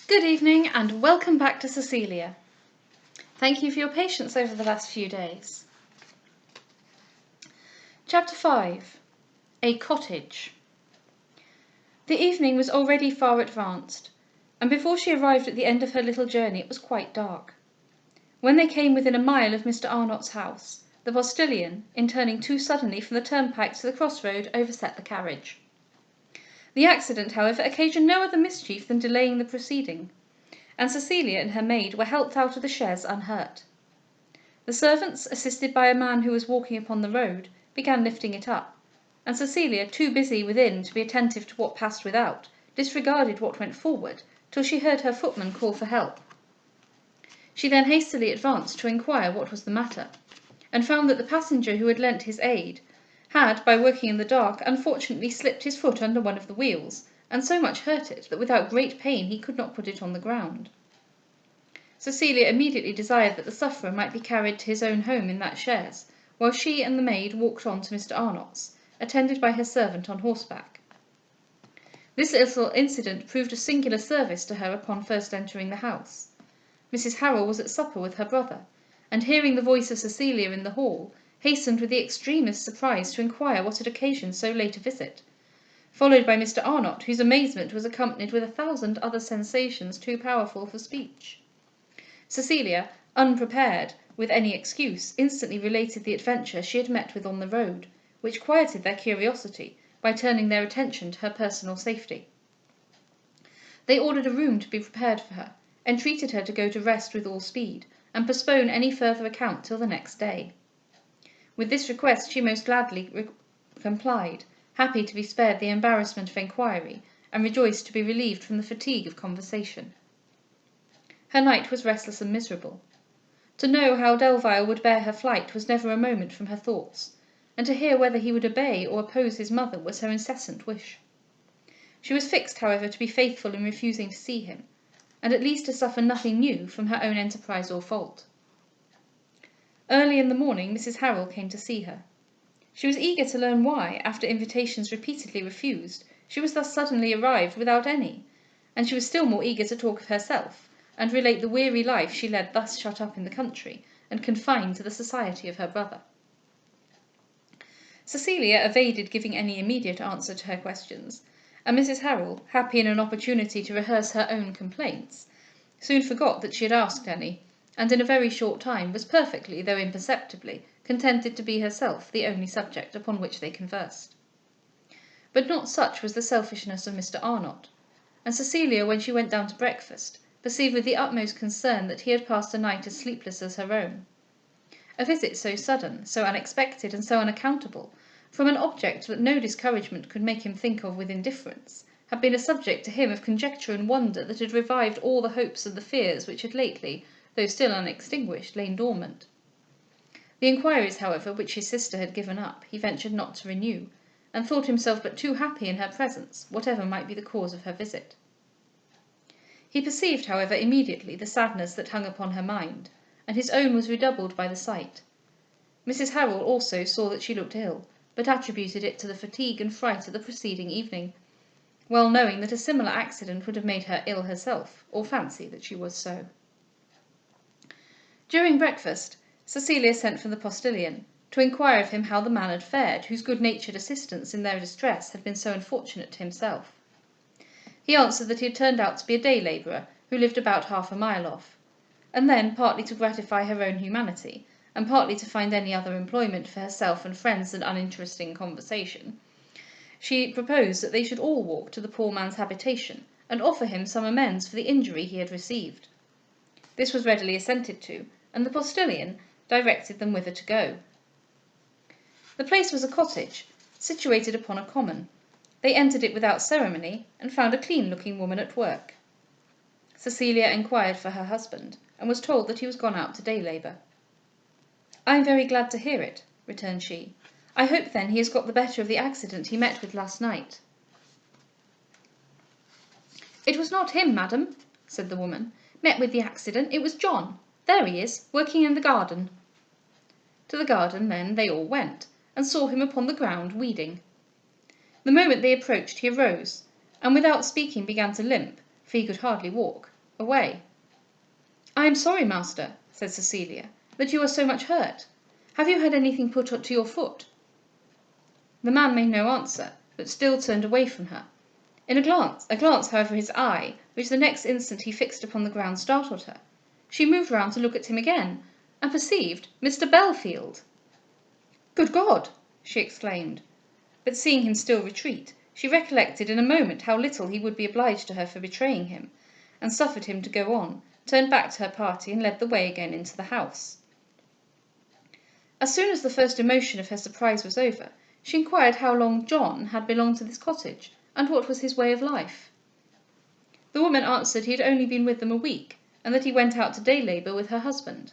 Good evening and welcome back to Cecilia. Thank you for your patience over the last few days. Chapter 5. A Cottage. The evening was already far advanced, and before she arrived at the end of her little journey it was quite dark. When they came within a mile of Mr. Arnott's house, the postilion, in turning too suddenly from the turnpike to the crossroad, overset the carriage. The accident, however, occasioned no other mischief than delaying the proceeding, and Cecilia and her maid were helped out of the chaise unhurt. The servants, assisted by a man who was walking upon the road, began lifting it up, and Cecilia, too busy within to be attentive to what passed without, disregarded what went forward, till she heard her footman call for help. She then hastily advanced to inquire what was the matter, and found that the passenger who had lent his aid had, by working in the dark, unfortunately slipped his foot under one of the wheels, and so much hurt it that without great pain he could not put it on the ground. Cecilia immediately desired that the sufferer might be carried to his own home in that chaise, while she and the maid walked on to Mr. Arnott's, attended by her servant on horseback. This little incident proved of singular service to her upon first entering the house. Mrs. Harrel was at supper with her brother, and hearing the voice of Cecilia in the hall, hastened with the extremest surprise to inquire what had occasioned so late a visit, followed by Mr. Arnott, whose amazement was accompanied with 1,000 other sensations too powerful for speech. Cecilia, unprepared with any excuse, instantly related the adventure she had met with on the road, which quieted their curiosity by turning their attention to her personal safety. They ordered a room to be prepared for her, entreated her to go to rest with all speed, and postpone any further account till the next day. With this request she most gladly complied, happy to be spared the embarrassment of inquiry, and rejoiced to be relieved from the fatigue of conversation. Her night was restless and miserable. To know how Delvile would bear her flight was never a moment from her thoughts, and to hear whether he would obey or oppose his mother was her incessant wish. She was fixed, however, to be faithful in refusing to see him, and at least to suffer nothing new from her own enterprise or fault. Early in the morning Mrs. Harrel came to see her. She was eager to learn why, after invitations repeatedly refused, she was thus suddenly arrived without any, and she was still more eager to talk of herself, and relate the weary life she led thus shut up in the country, and confined to the society of her brother. Cecilia evaded giving any immediate answer to her questions, and Mrs. Harrel, happy in an opportunity to rehearse her own complaints, soon forgot that she had asked any, and in a very short time was perfectly, though imperceptibly, contented to be herself the only subject upon which they conversed. But not such was the selfishness of Mr. Arnott, and Cecilia, when she went down to breakfast, perceived with the utmost concern that he had passed a night as sleepless as her own. A visit so sudden, so unexpected, and so unaccountable, from an object that no discouragement could make him think of with indifference, had been a subject to him of conjecture and wonder that had revived all the hopes and the fears which had lately, though still unextinguished, lain dormant. The inquiries, however, which his sister had given up, he ventured not to renew, and thought himself but too happy in her presence, whatever might be the cause of her visit. He perceived, however, immediately the sadness that hung upon her mind, and his own was redoubled by the sight. Mrs. Harrel also saw that she looked ill, but attributed it to the fatigue and fright of the preceding evening, well knowing that a similar accident would have made her ill herself, or fancy that she was so. During breakfast, Cecilia sent for the postilion, to inquire of him how the man had fared, whose good-natured assistance in their distress had been so unfortunate to himself. He answered that he had turned out to be a day labourer, who lived about half a mile off, and then, partly to gratify her own humanity, and partly to find any other employment for herself and friends than uninteresting conversation, she proposed that they should all walk to the poor man's habitation, and offer him some amends for the injury he had received. This was readily assented to, and the postilion directed them whither to go. The place was a cottage, situated upon a common. They entered it without ceremony, and found a clean-looking woman at work. Cecilia inquired for her husband, and was told that he was gone out to day labour. "I am very glad to hear it," returned she. "I hope, then, he has got the better of the accident he met with last night." "It was not him, madam," said the woman, "met with the accident, it was John. There he is, working in the garden." To the garden, then, they all went, and saw him upon the ground, weeding. The moment they approached he arose, and without speaking began to limp, for he could hardly walk, away. "I am sorry, master," said Cecilia, "that you are so much hurt. Have you had anything put to your foot?" The man made no answer, but still turned away from her. In a glance, however, his eye, which the next instant he fixed upon the ground, startled her. She moved round to look at him again, and perceived Mr Belfield. "Good God!" she exclaimed, but seeing him still retreat, she recollected in a moment how little he would be obliged to her for betraying him, and suffered him to go on, turned back to her party, and led the way again into the house. As soon as the first emotion of her surprise was over, she inquired how long John had belonged to this cottage, and what was his way of life. The woman answered he had only been with them a week, and that he went out to day labour with her husband.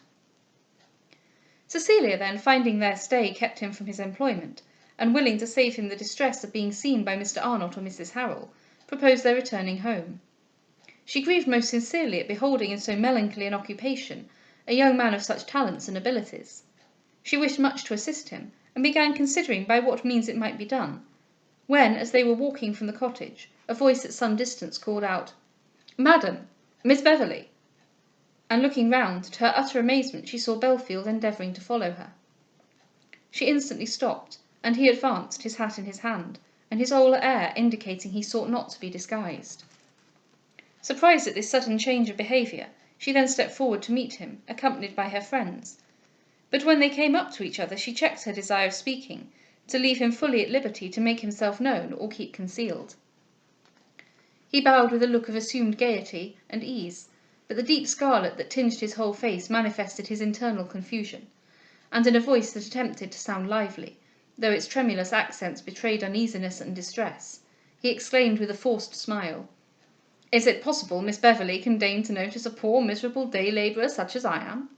Cecilia then, finding their stay kept him from his employment, and willing to save him the distress of being seen by Mr Arnott or Mrs Harrel, proposed their returning home. She grieved most sincerely at beholding in so melancholy an occupation a young man of such talents and abilities. She wished much to assist him, and began considering by what means it might be done, when, as they were walking from the cottage, a voice at some distance called out, "Madam, Miss Beverley!" and looking round, to her utter amazement she saw Belfield endeavouring to follow her. She instantly stopped, and he advanced, his hat in his hand, and his whole air indicating he sought not to be disguised. Surprised at this sudden change of behaviour, she then stepped forward to meet him, accompanied by her friends, but when they came up to each other she checked her desire of speaking, to leave him fully at liberty to make himself known or keep concealed. He bowed with a look of assumed gaiety and ease, but the deep scarlet that tinged his whole face manifested his internal confusion, and in a voice that attempted to sound lively, though its tremulous accents betrayed uneasiness and distress, he exclaimed with a forced smile, "Is it possible Miss Beverley can deign to notice a poor miserable day labourer such as I am?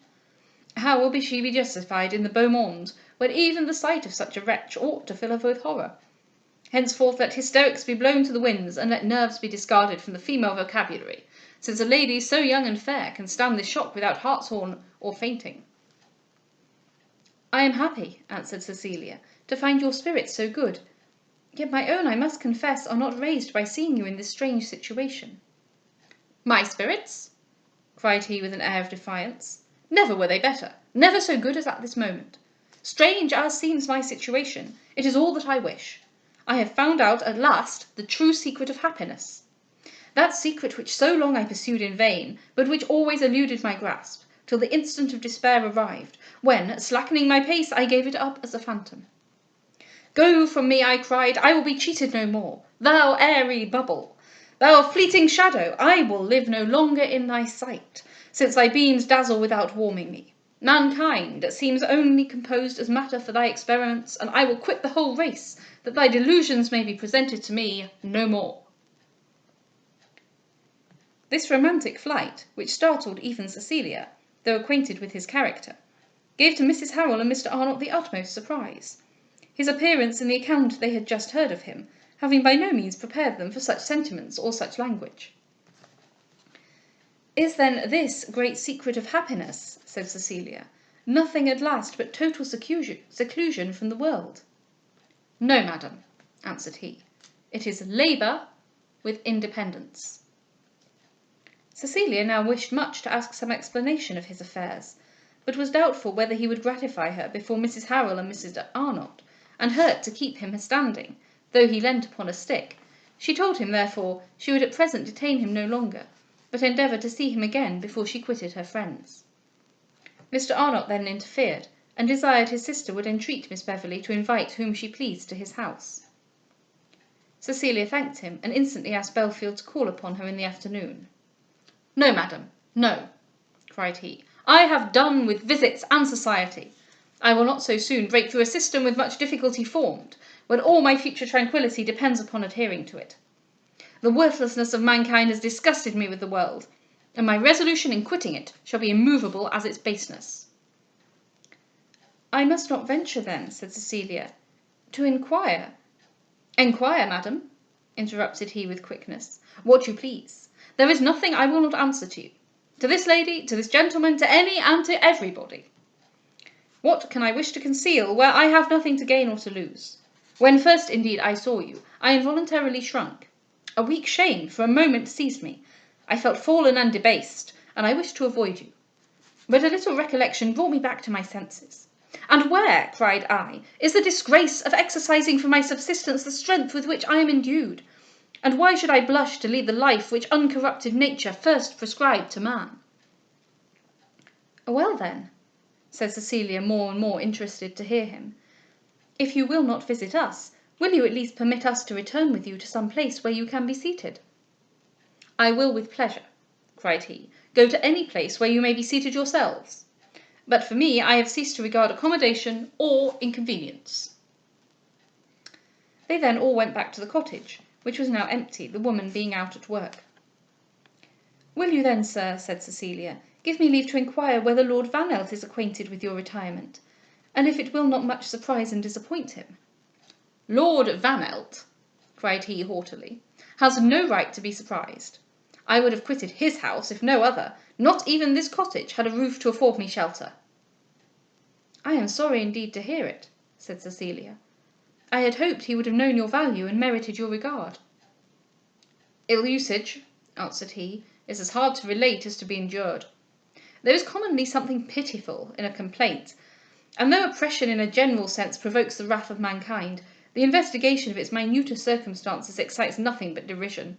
How will she be justified in the beau monde, when even the sight of such a wretch ought to fill her with horror? Henceforth let hysterics be blown to the winds, and let nerves be discarded from the female vocabulary, since a lady so young and fair can stand this shock without hartshorn or fainting." "I am happy," answered Cecilia, "to find your spirits so good, yet my own, I must confess, are not raised by seeing you in this strange situation." "My spirits?" cried he with an air of defiance. "Never were they better, never so good as at this moment. Strange as seems my situation, it is all that I wish. I have found out at last the true secret of happiness. That secret which so long I pursued in vain, but which always eluded my grasp, till the instant of despair arrived, when, slackening my pace, I gave it up as a phantom. Go from me, I cried, I will be cheated no more. Thou airy bubble, thou fleeting shadow, I will live no longer in thy sight, since thy beams dazzle without warming me. Mankind seems only composed as matter for thy experiments, and I will quit the whole race, that thy delusions may be presented to me no more." This romantic flight, which startled even Cecilia, though acquainted with his character, gave to Mrs Harrel and Mr Arnott the utmost surprise, his appearance and the account they had just heard of him having by no means prepared them for such sentiments or such language. "Is then this great secret of happiness," said Cecilia, "nothing at last but total seclusion from the world?" "No, madam," answered he, "it is labour with independence." Cecilia now wished much to ask some explanation of his affairs, but was doubtful whether he would gratify her before Mrs Harrel and Mrs Arnott, and hurt to keep him standing, though he leant upon a stick. She told him, therefore, she would at present detain him no longer, but endeavour to see him again before she quitted her friends. Mr Arnott then interfered, and desired his sister would entreat Miss Beverley to invite whom she pleased to his house. Cecilia thanked him, and instantly asked Belfield to call upon her in the afternoon. "No, madam, no," cried he, "I have done with visits and society. I will not so soon break through a system with much difficulty formed, when all my future tranquillity depends upon adhering to it. The worthlessness of mankind has disgusted me with the world, and my resolution in quitting it shall be immovable as its baseness." "I must not venture then," said Cecilia, "to inquire—" "Enquire, madam," interrupted he with quickness, "what you please. There is nothing I will not answer to you, to this lady, to this gentleman, to any and to everybody. What can I wish to conceal where I have nothing to gain or to lose? When first indeed I saw you, I involuntarily shrunk. A weak shame for a moment seized me, I felt fallen and debased, and I wished to avoid you. But a little recollection brought me back to my senses. And where, cried I, is the disgrace of exercising for my subsistence the strength with which I am endued? And why should I blush to lead the life which uncorrupted nature first prescribed to man? Well then, said Cecilia, more and more interested to hear him, if you will not visit us, will you at least permit us to return with you to some place where you can be seated? I will with pleasure, cried he, go to any place where you may be seated yourselves. But for me, I have ceased to regard accommodation or inconvenience. They then all went back to the cottage, which was now empty, the woman being out at work. Will you then, sir, said Cecilia, give me leave to inquire whether Lord Vanelt is acquainted with your retirement, and if it will not much surprise and disappoint him? Lord Vanelt, cried he haughtily, has no right to be surprised. I would have quitted his house if no other, not even this cottage, had a roof to afford me shelter. I am sorry indeed to hear it, said Cecilia. I had hoped he would have known your value and merited your regard. Ill usage, answered he, is as hard to relate as to be endured. There is commonly something pitiful in a complaint, and though oppression in a general sense provokes the wrath of mankind, the investigation of its minuter circumstances excites nothing but derision.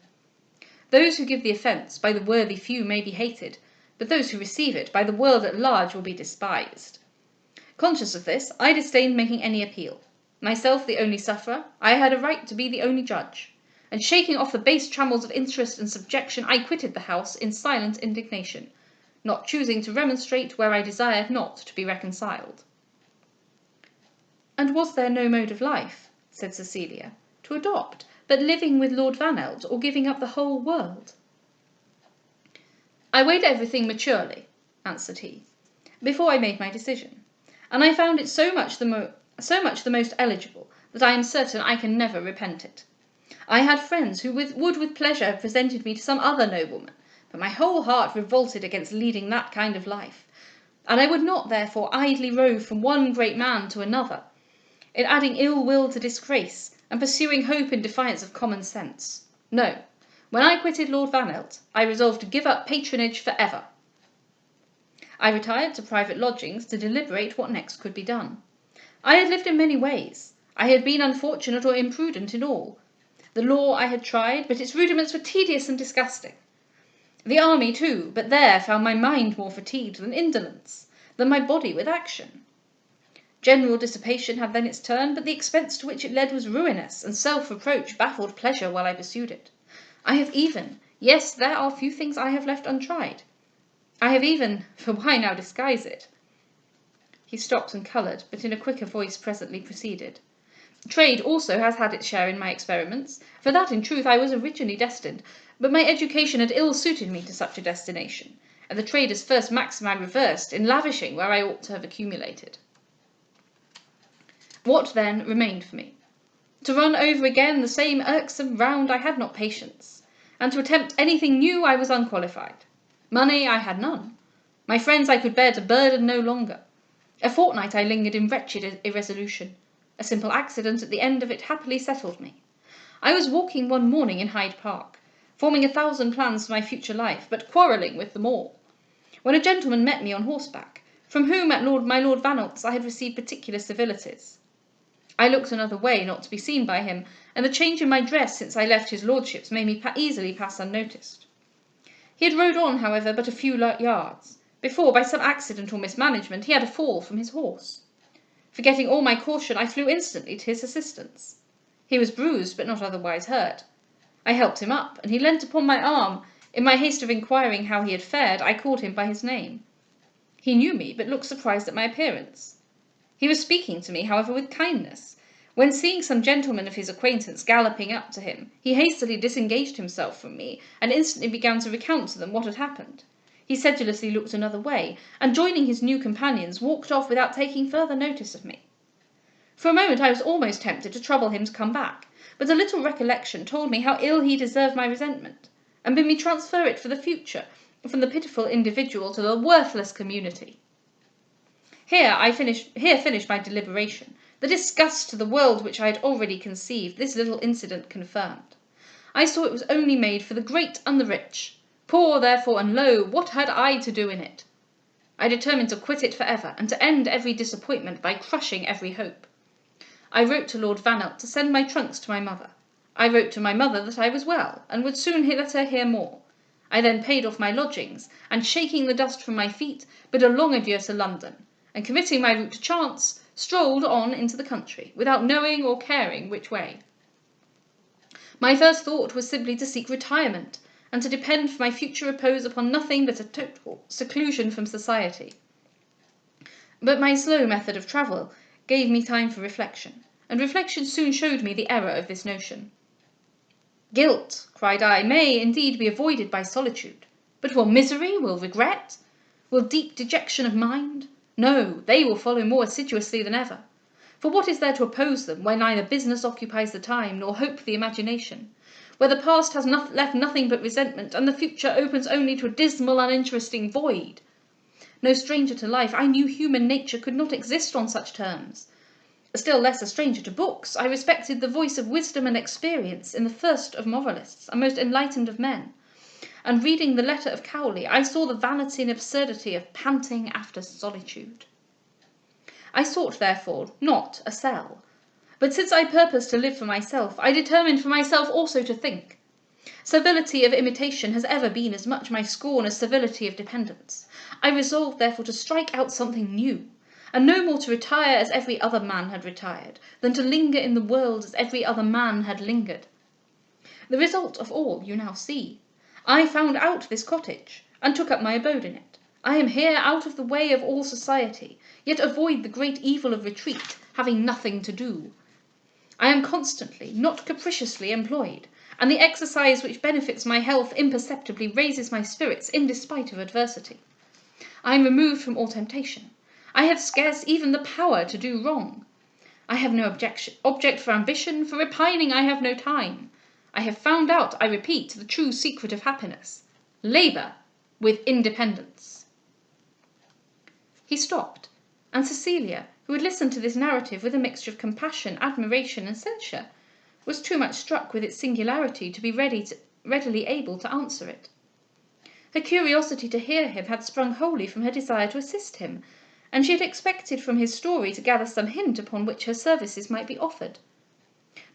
Those who give the offence by the worthy few may be hated, but those who receive it by the world at large will be despised. Conscious of this, I disdained making any appeal. Myself the only sufferer, I had a right to be the only judge, and shaking off the base trammels of interest and subjection, I quitted the house in silent indignation, not choosing to remonstrate where I desired not to be reconciled. And was there no mode of life, said Cecilia, to adopt, but living with Lord Vanelt, or giving up the whole world? I weighed everything maturely, answered he, before I made my decision, and I found it so much the most eligible, that I am certain I can never repent it. I had friends who would with pleasure have presented me to some other nobleman, but my whole heart revolted against leading that kind of life, and I would not therefore idly rove from one great man to another, in adding ill will to disgrace, and pursuing hope in defiance of common sense. No, when I quitted Lord Vanelt, I resolved to give up patronage for ever. I retired to private lodgings to deliberate what next could be done. I had lived in many ways. I had been unfortunate or imprudent in all. The law I had tried, but its rudiments were tedious and disgusting. The army too, but there found my mind more fatigued than indolence, than my body with action. General dissipation had then its turn, but the expense to which it led was ruinous, and self-reproach baffled pleasure while I pursued it. I have even, yes, there are few things I have left untried. I have even, for why now disguise it? He stopped and coloured, but in a quicker voice presently proceeded. Trade also has had its share in my experiments, for that in truth I was originally destined, but my education had ill suited me to such a destination, and the trader's first maxim I reversed in lavishing where I ought to have accumulated. What, then, remained for me? To run over again the same irksome round I had not patience, and to attempt anything new I was unqualified. Money I had none. My friends I could bear to burden no longer. A fortnight I lingered in wretched irresolution. A simple accident at the end of it happily settled me. I was walking one morning in Hyde Park, forming 1,000 plans for my future life, but quarrelling with them all, when a gentleman met me on horseback, from whom at my Lord Vanelt's I had received particular civilities. I looked another way, not to be seen by him, and the change in my dress since I left his lordship's made me easily pass unnoticed. He had rode on, however, but a few yards, before, by some accident or mismanagement, he had a fall from his horse. Forgetting all my caution, I flew instantly to his assistance. He was bruised, but not otherwise hurt. I helped him up, and he leant upon my arm. In my haste of inquiring how he had fared, I called him by his name. He knew me, but looked surprised at my appearance. He was speaking to me, however, with kindness, when, seeing some gentlemen of his acquaintance galloping up to him, he hastily disengaged himself from me, and instantly began to recount to them what had happened. He sedulously looked another way, and joining his new companions, walked off without taking further notice of me. For a moment I was almost tempted to trouble him to come back, but a little recollection told me how ill he deserved my resentment, and bid me transfer it for the future from the pitiful individual to the worthless community. Here finished my deliberation. The disgust to the world which I had already conceived, this little incident confirmed. I saw it was only made for the great and the rich. Poor, therefore, and low, what had I to do in it? I determined to quit it for ever, and to end every disappointment by crushing every hope. I wrote to Lord Vanelt to send my trunks to my mother. I wrote to my mother that I was well, and would soon let her hear more. I then paid off my lodgings, and shaking the dust from my feet, bid a long adieu to London, and committing my route to chance, strolled on into the country, without knowing or caring which way. My first thought was simply to seek retirement, and to depend for my future repose upon nothing but a total seclusion from society. But my slow method of travel gave me time for reflection, and reflection soon showed me the error of this notion. Guilt, cried I, may indeed be avoided by solitude, but will misery, will regret, will deep dejection of mind? No, they will follow more assiduously than ever. For what is there to oppose them, where neither business occupies the time, nor hope the imagination, where the past has left nothing but resentment, and the future opens only to a dismal, uninteresting void? No stranger to life, I knew human nature could not exist on such terms. Still less a stranger to books, I respected the voice of wisdom and experience in the first of moralists, and most enlightened of men. And reading the letter of Cowley, I saw the vanity and absurdity of panting after solitude. I sought, therefore, not a cell, but since I purposed to live for myself, I determined for myself also to think. Servility of imitation has ever been as much my scorn as servility of dependence. I resolved, therefore, to strike out something new, and no more to retire as every other man had retired, than to linger in the world as every other man had lingered. The result of all you now see. I found out this cottage, and took up my abode in it. I am here out of the way of all society, yet avoid the great evil of retreat, having nothing to do. I am constantly, not capriciously, employed, and the exercise which benefits my health imperceptibly raises my spirits in despite of adversity. I am removed from all temptation. I have scarce even the power to do wrong. I have no object for ambition, for repining I have no time. I have found out, I repeat, the true secret of happiness. Labour with independence. He stopped, and Cecilia, who had listened to this narrative with a mixture of compassion, admiration, and censure, was too much struck with its singularity to be readily able to answer it. Her curiosity to hear him had sprung wholly from her desire to assist him, and she had expected from his story to gather some hint upon which her services might be offered.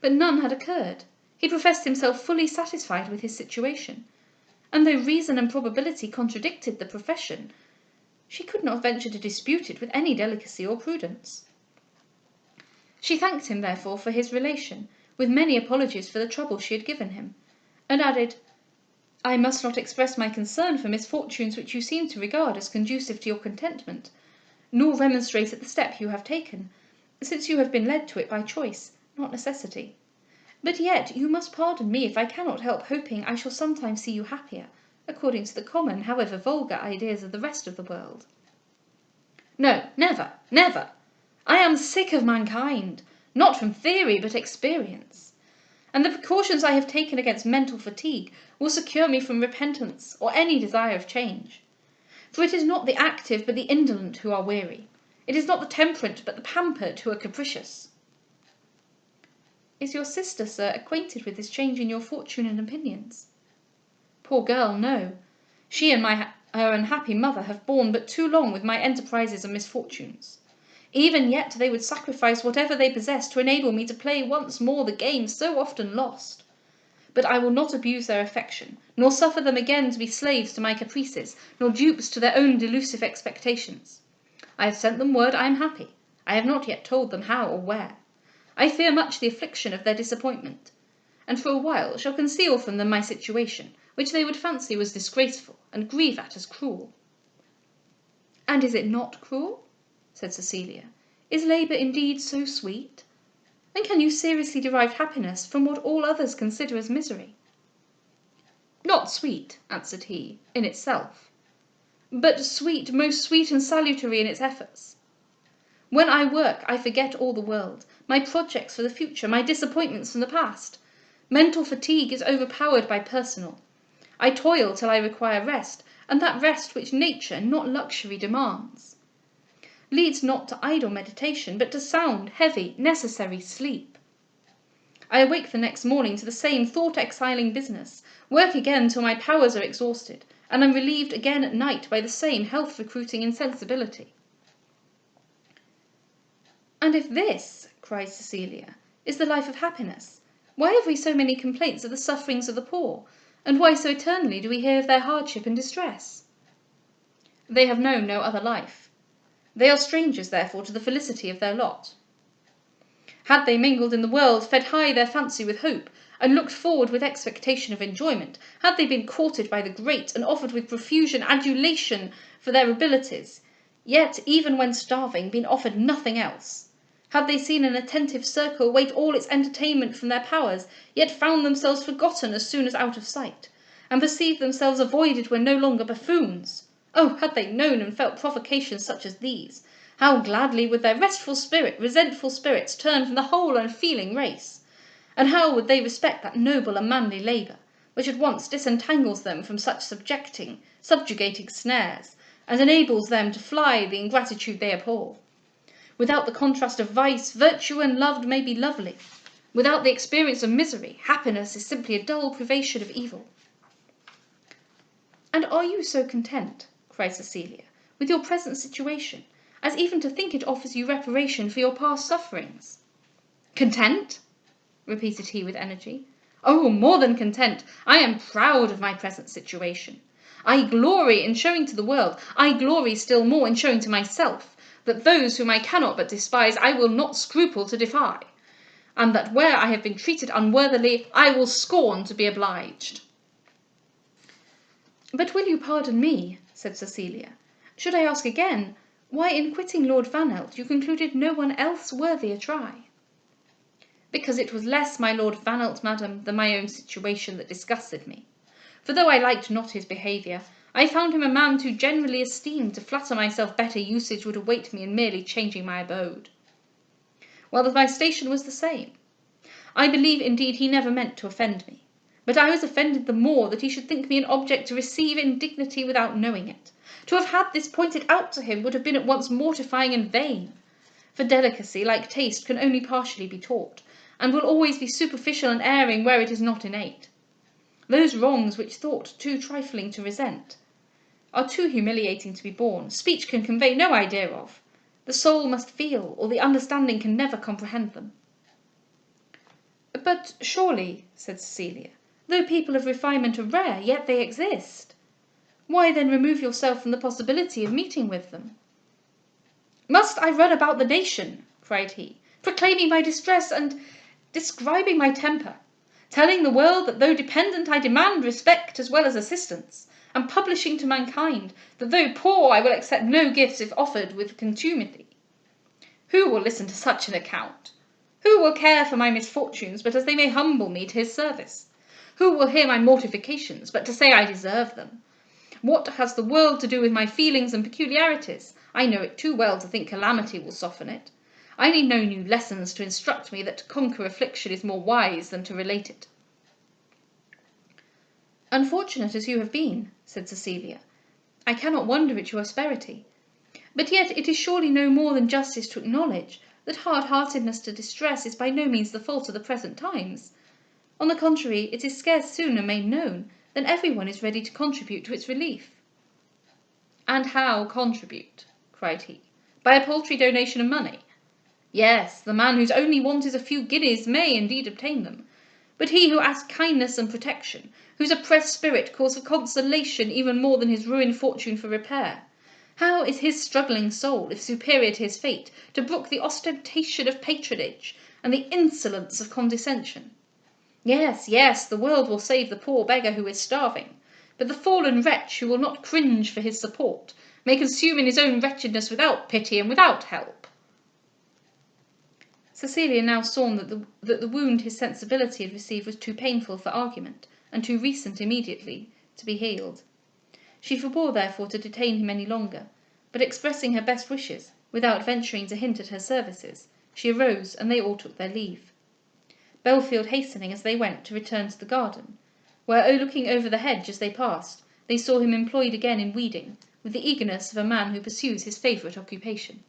But none had occurred. He professed himself fully satisfied with his situation, and though reason and probability contradicted the profession, she could not venture to dispute it with any delicacy or prudence. She thanked him, therefore, for his relation, with many apologies for the trouble she had given him, and added, I must not express my concern for misfortunes which you seem to regard as conducive to your contentment, nor remonstrate at the step you have taken, since you have been led to it by choice, not necessity. But yet you must pardon me if I cannot help hoping I shall sometime see you happier, according to the common, however vulgar, ideas of the rest of the world. No, never, never. I am sick of mankind, not from theory but experience, and the precautions I have taken against mental fatigue will secure me from repentance or any desire of change. For it is not the active but the indolent who are weary. It is not the temperate but the pampered who are capricious. Is your sister, sir, acquainted with this change in your fortune and opinions? Poor girl, no. She and her unhappy mother have borne but too long with my enterprises and misfortunes. Even yet they would sacrifice whatever they possess to enable me to play once more the game so often lost. But I will not abuse their affection, nor suffer them again to be slaves to my caprices, nor dupes to their own delusive expectations. I have sent them word I am happy. I have not yet told them how or where. I fear much the affliction of their disappointment, and for a while shall conceal from them my situation, which they would fancy was disgraceful, and grieve at as cruel. And is it not cruel? Said Cecilia. Is labour indeed so sweet? And can you seriously derive happiness from what all others consider as misery? Not sweet, answered he, in itself, but sweet, most sweet and salutary in its efforts. When I work, I forget all the world, my projects for the future, my disappointments from the past. Mental fatigue is overpowered by personal. I toil till I require rest, and that rest which nature, not luxury, demands, leads not to idle meditation, but to sound, heavy, necessary sleep. I awake the next morning to the same thought-exiling business, work again till my powers are exhausted, and am relieved again at night by the same health-recruiting insensibility." "And if this," cries Cecilia, "is the life of happiness, why have we so many complaints of the sufferings of the poor, and why so eternally do we hear of their hardship and distress?" "They have known no other life. They are strangers, therefore, to the felicity of their lot. Had they mingled in the world, fed high their fancy with hope, and looked forward with expectation of enjoyment, had they been courted by the great, and offered with profusion adulation for their abilities, yet, even when starving, been offered nothing else, had they seen an attentive circle wait all its entertainment from their powers, yet found themselves forgotten as soon as out of sight, and perceived themselves avoided when no longer buffoons, oh, had they known and felt provocations such as these, how gladly would their resentful spirits turn from the whole unfeeling race, and how would they respect that noble and manly labour, which at once disentangles them from such subjugating snares, and enables them to fly the ingratitude they abhor. Without the contrast of vice, virtue and love may be lovely. Without the experience of misery, happiness is simply a dull privation of evil." "And are you so content," cried Cecilia, "with your present situation, as even to think it offers you reparation for your past sufferings?" "Content?" repeated he with energy. "Oh, more than content. I am proud of my present situation. I glory in showing to the world, I glory still more in showing to myself, that those whom I cannot but despise I will not scruple to defy, and that where I have been treated unworthily I will scorn to be obliged." "But will you pardon me," said Cecilia, "should I ask again, why in quitting Lord Vanelt you concluded no one else worthy a try?" "Because it was less my Lord Vanelt, madam, than my own situation that disgusted me. For though I liked not his behaviour, I found him a man too generally esteemed to flatter myself better usage would await me in merely changing my abode. While my station was the same. I believe, indeed, he never meant to offend me, but I was offended the more that he should think me an object to receive indignity without knowing it. To have had this pointed out to him would have been at once mortifying and vain, for delicacy, like taste, can only partially be taught, and will always be superficial and erring where it is not innate. Those wrongs which thought too trifling to resent are too humiliating to be borne. Speech can convey no idea of. The soul must feel, or the understanding can never comprehend them." "But surely," said Cecilia, "though people of refinement are rare, yet they exist. Why then remove yourself from the possibility of meeting with them?" "Must I run about the nation," cried he, "proclaiming my distress and describing my temper, telling the world that though dependent I demand respect as well as assistance, and publishing to mankind that though poor I will accept no gifts if offered with contumely? Who will listen to such an account? Who will care for my misfortunes but as they may humble me to his service? Who will hear my mortifications but to say I deserve them? What has the world to do with my feelings and peculiarities? I know it too well to think calamity will soften it. I need no new lessons to instruct me that to conquer affliction is more wise than to relate it." "Unfortunate as you have been," said Cecilia, "I cannot wonder at your asperity. But yet it is surely no more than justice to acknowledge that hard-heartedness to distress is by no means the fault of the present times. On the contrary, it is scarce sooner made known than every one is ready to contribute to its relief." "And how contribute?" cried he. "By a paltry donation of money? Yes, the man whose only want is a few guineas may indeed obtain them, but he who asks kindness and protection, whose oppressed spirit calls for consolation even more than his ruined fortune for repair, how is his struggling soul, if superior to his fate, to brook the ostentation of patronage and the insolence of condescension? Yes, yes, the world will save the poor beggar who is starving, but the fallen wretch who will not cringe for his support may consume in his own wretchedness without pity and without help." Cecilia now saw that the wound his sensibility had received was too painful for argument, and too recent immediately to be healed. She forbore therefore to detain him any longer, but expressing her best wishes, without venturing to hint at her services, she arose, and they all took their leave. Belfield hastening as they went to return to the garden, where, looking over the hedge as they passed, they saw him employed again in weeding, with the eagerness of a man who pursues his favourite occupation.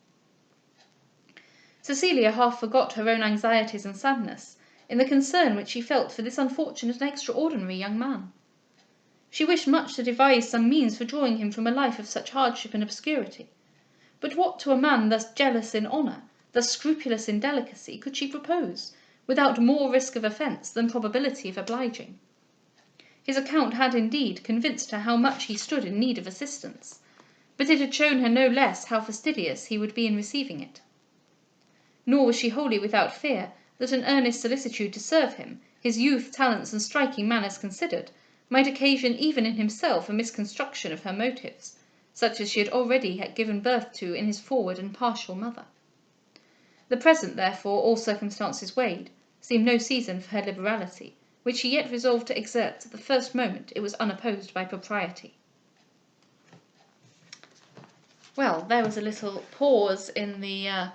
Cecilia half forgot her own anxieties and sadness in the concern which she felt for this unfortunate and extraordinary young man. She wished much to devise some means for drawing him from a life of such hardship and obscurity. But what to a man thus jealous in honour, thus scrupulous in delicacy, could she propose, without more risk of offence than probability of obliging? His account had indeed convinced her how much he stood in need of assistance, but it had shown her no less how fastidious he would be in receiving it. Nor was she wholly without fear that an earnest solicitude to serve him, his youth, talents, and striking manners considered, might occasion even in himself a misconstruction of her motives, such as she had already given birth to in his forward and partial mother. The present, therefore, all circumstances weighed, seemed no season for her liberality, which she yet resolved to exert at the first moment it was unopposed by propriety. Well, there was a little pause in the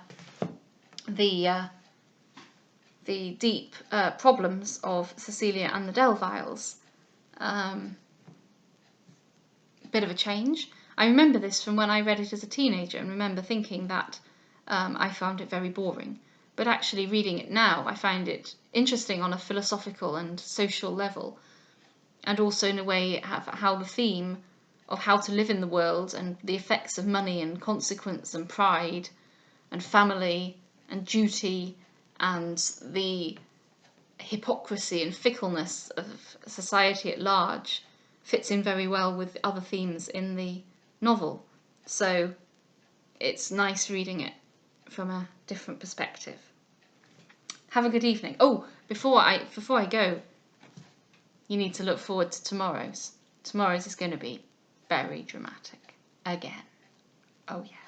deep problems of Cecilia and the Delviles. Bit of a change. I remember this from when I read it as a teenager and remember thinking that I found it very boring. But actually reading it now, I find it interesting on a philosophical and social level, and also in a way how the theme of how to live in the world and the effects of money and consequence and pride and family and duty and the hypocrisy and fickleness of society at large fits in very well with other themes in the novel. So it's nice reading it from a different perspective. Have a good evening. Oh, before I go, you need to look forward to tomorrow's. Tomorrow's is going to be very dramatic again. Oh yeah.